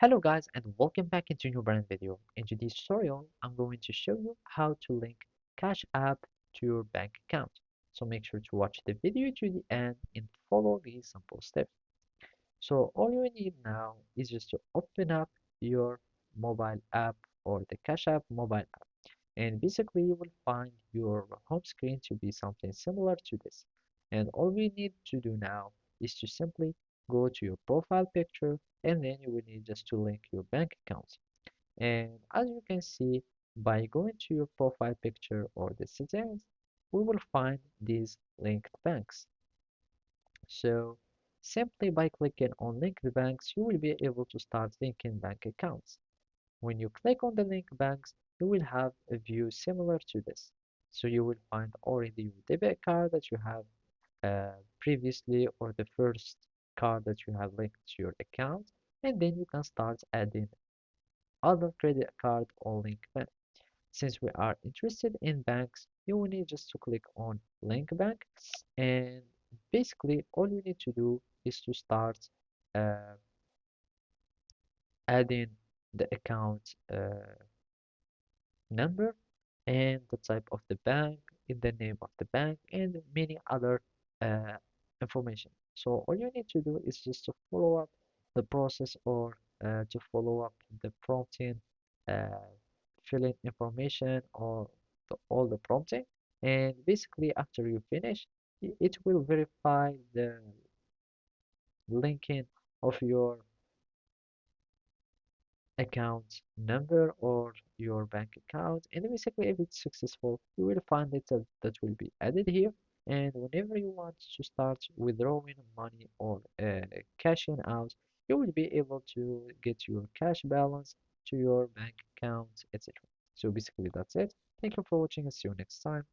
Hello guys and welcome back into a new brand video. In today's tutorial, I'm going to show you how to link Cash App to your bank account. So make sure to watch the video to the end and follow these simple steps. So all you need now is just to open up your mobile app or the Cash App mobile app. And basically you will find your home screen to be something similar to this. And all we need to do now is to simply go to your profile picture and then you will need just to link your bank accounts. And as you can see, by going to your profile picture or the settings, we will find these linked banks. So simply by clicking on linked banks, you will be able to start linking bank accounts. When you click on the link banks, you will have a view similar to this. So you will find already your debit card that you have previously or the first card that you have linked to your account, and then you can start adding other credit card or link bank. Since we are interested in banks, you will need just to click on link bank, and basically all you need to do is to start uh, adding the account number and the type of the bank, in the name of the bank, and many other uh, information. So all you need to do is just to follow up the process or to follow up the prompting, uh, fill in information or all the prompting, and basically after you finish, it will verify the linking of your account number or your bank account, and basically if it's successful you will find it that will be added here, and whenever you want to start withdrawing money or cashing out, you will be able to get your cash balance to your bank account, etc. So basically that's it. Thank you for watching and see you next time.